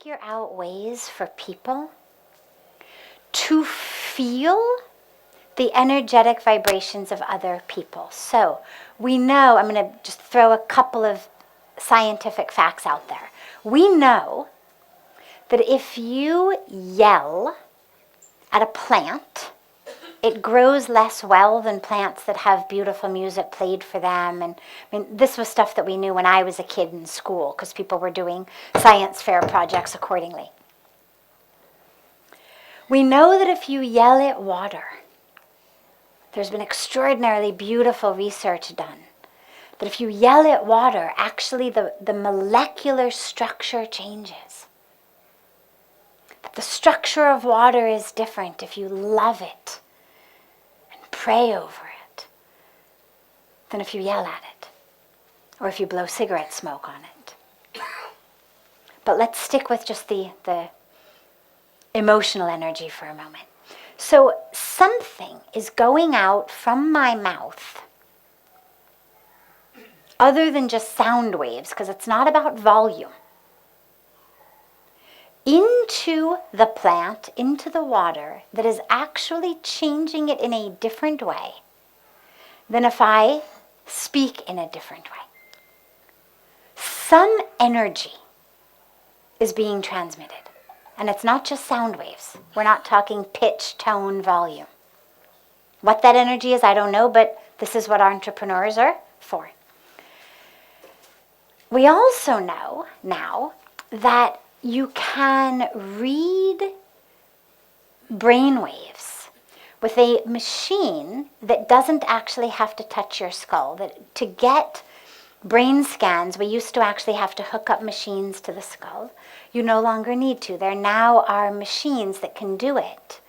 figure out ways for people to feel the energetic vibrations of other people. So we know, I'm going to just throw a couple of scientific facts out there. We know that if you yell at a plant, it grows less well than plants that have beautiful music played for them. And I mean, this was stuff that we knew when I was a kid in school because people were doing science fair projects accordingly. We know that if you yell at water, there's been extraordinarily beautiful research done, that if you yell at water, actually the molecular structure changes. That the structure of water is different if you love it and pray over it than if you yell at it or if you blow cigarette smoke on it. But let's stick with just the emotional energy for a moment. So something is going out from my mouth other than just sound waves, because it's not about volume, into the plant, into the water, that is actually changing it in a different way than if I speak in a different way. Some energy is being transmitted. And it's not just sound waves. We're not talking pitch, tone, volume. What that energy is, I don't know, but this is what entrepreneurs are for. We also know now that you can read brain waves with a machine that doesn't actually have to touch your skull. That to get brain scans, we used to actually have to hook up machines to the skull. You no longer need to. There now are machines that can do it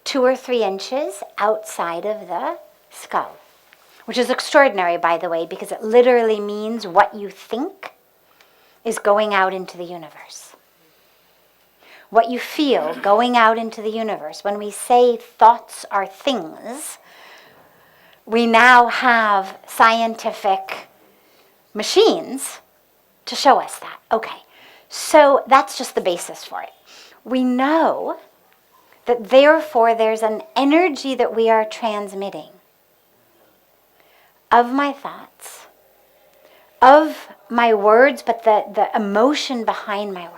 2 or 3 inches outside of the skull, which is extraordinary, by the way, because it literally means what you think is going out into the universe. What you feel going out into the universe. When we say thoughts are things, we now have scientific machines to show us that. Okay, so that's just the basis for it. We know that therefore there's an energy that we are transmitting of my thoughts, of my words, but the emotion behind my words.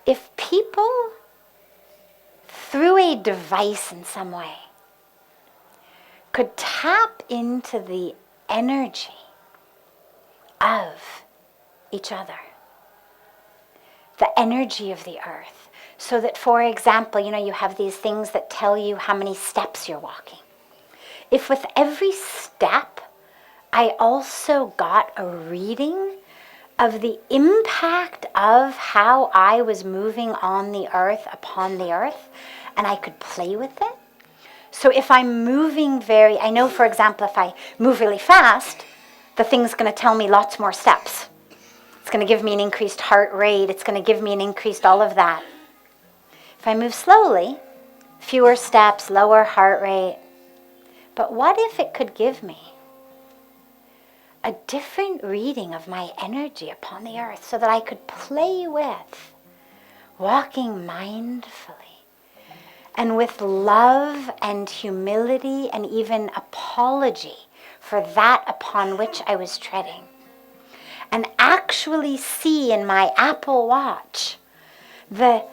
If people, through a device in some way, could tap into the energy of each other, the energy of the earth, so that, for example, you have these things that tell you how many steps you're walking. If with every step I also got a reading of the impact of how I was moving on the earth, upon the earth, and I could play with it. So if I'm moving I know, for example, if I move really fast, the thing's going to tell me lots more steps. It's going to give me an increased heart rate. It's going to give me an increased all of that. If I move slowly, fewer steps, lower heart rate. But what if it could give me a different reading of my energy upon the earth so that I could play with walking mindfully and with love and humility and even apology for that upon which I was treading, and actually see in my Apple Watch the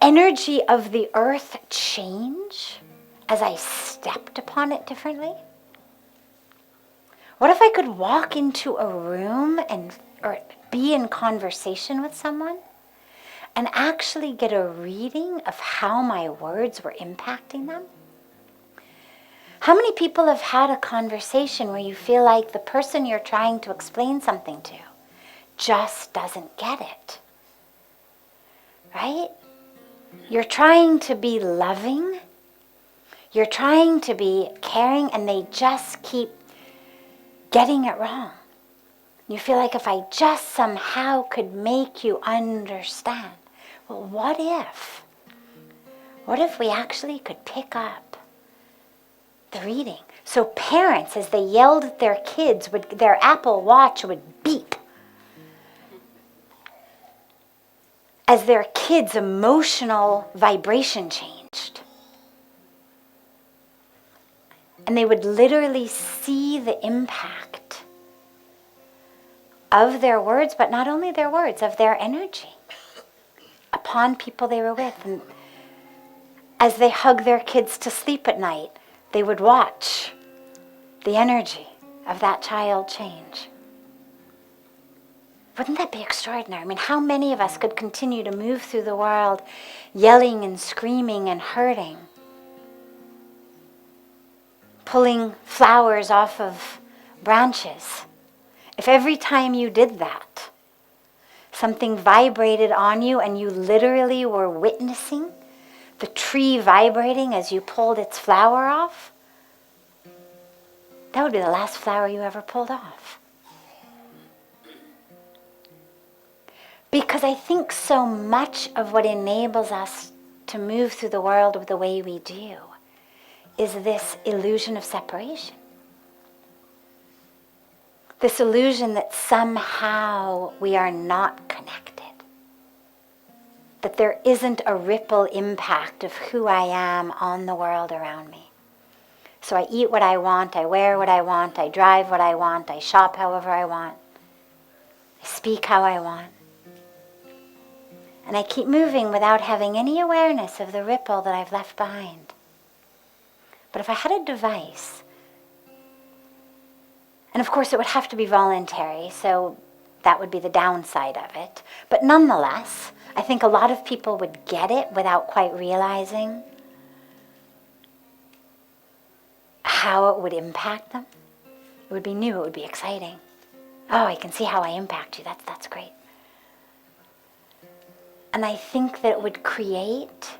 energy of the earth change as I stepped upon it differently? What if I could walk into a room or be in conversation with someone and actually get a reading of how my words were impacting them? How many people have had a conversation where you feel like the person you're trying to explain something to just doesn't get it? Right? You're trying to be loving, you're trying to be caring, and they just keep getting it wrong. You feel like if I just somehow could make you understand. Well, what if? What if we actually could pick up the reading? So parents, as they yelled at their kids, their Apple Watch would beep. as their kids' emotional vibration changed. And they would literally see the impact of their words, but not only their words, of their energy upon people they were with. And as they hug their kids to sleep at night, they would watch the energy of that child change. Wouldn't that be extraordinary? I mean, how many of us could continue to move through the world yelling and screaming and hurting, pulling flowers off of branches, if every time you did that, something vibrated on you and you literally were witnessing the tree vibrating as you pulled its flower off? That would be the last flower you ever pulled off. Because I think so much of what enables us to move through the world the way we do is this illusion of separation. This illusion that somehow we are not connected. That there isn't a ripple impact of who I am on the world around me. So I eat what I want, I wear what I want, I drive what I want, I shop however I want, I speak how I want. And I keep moving without having any awareness of the ripple that I've left behind. But if I had a device, and of course it would have to be voluntary, so that would be the downside of it. But nonetheless, I think a lot of people would get it without quite realizing how it would impact them. It would be new, it would be exciting. Oh, I can see how I impact you, that's great. And I think that it would create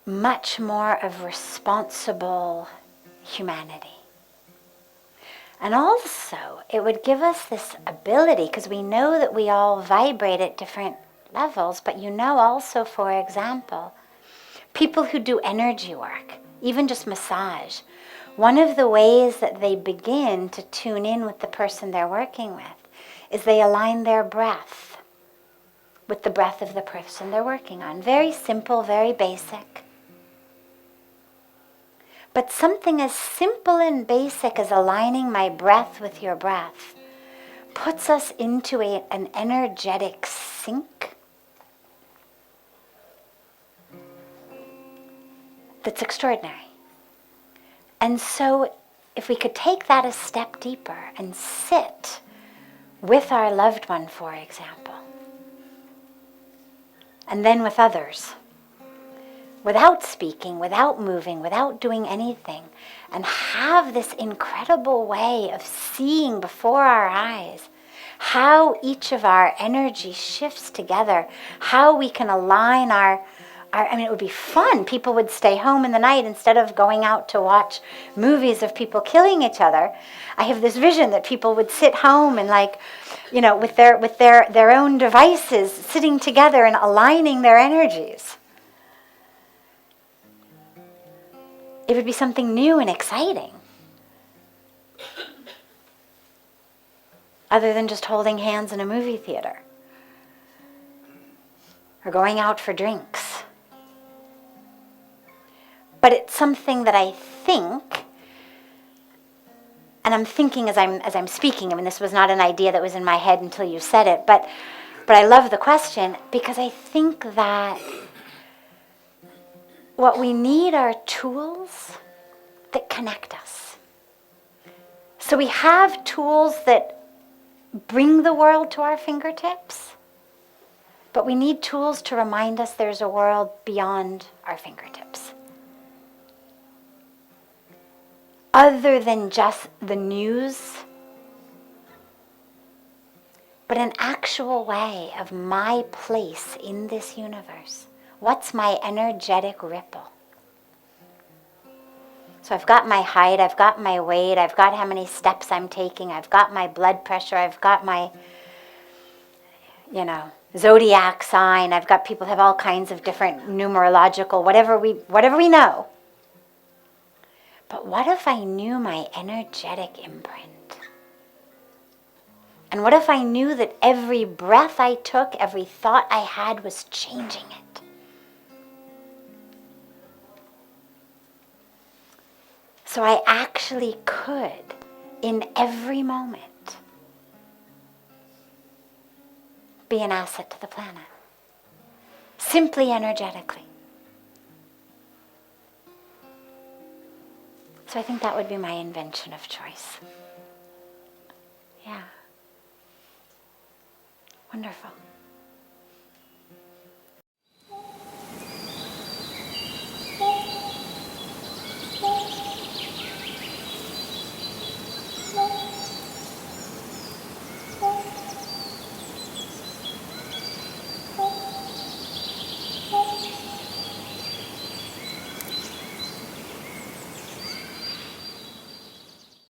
much more of responsible humanity. And also, it would give us this ability, because we know that we all vibrate at different levels, but you know also, for example, people who do energy work, even just massage, one of the ways that they begin to tune in with the person they're working with is they align their breath with the breath of the person they're working on. Very simple, very basic. But something as simple and basic as aligning my breath with your breath puts us into an energetic sync that's extraordinary. And so if we could take that a step deeper and sit with our loved one, for example, and then with others, without speaking, without moving, without doing anything, and have this incredible way of seeing before our eyes how each of our energy shifts together, how we can align it would be fun. People would stay home in the night instead of going out to watch movies of people killing each other. I have this vision that people would sit home and with their own devices, sitting together and aligning their energies. It would be something new and exciting. Other than just holding hands in a movie theater. Or going out for drinks. But it's something that I think, and I'm thinking as I'm speaking, I mean, this was not an idea that was in my head until you said it, but I love the question, because I think that what we need are tools that connect us. So we have tools that bring the world to our fingertips, but we need tools to remind us there's a world beyond our fingertips. Other than just the news, but an actual way of my place in this universe. What's my energetic ripple? So I've got my height, I've got my weight, I've got how many steps I'm taking, I've got my blood pressure, I've got my, zodiac sign, I've got people have all kinds of different numerological, whatever we know. But what if I knew my energetic imprint? And what if I knew that every breath I took, every thought I had was changing it? So I actually could, in every moment, be an asset to the planet. Simply energetically. So I think that would be my invention of choice. Yeah. Wonderful.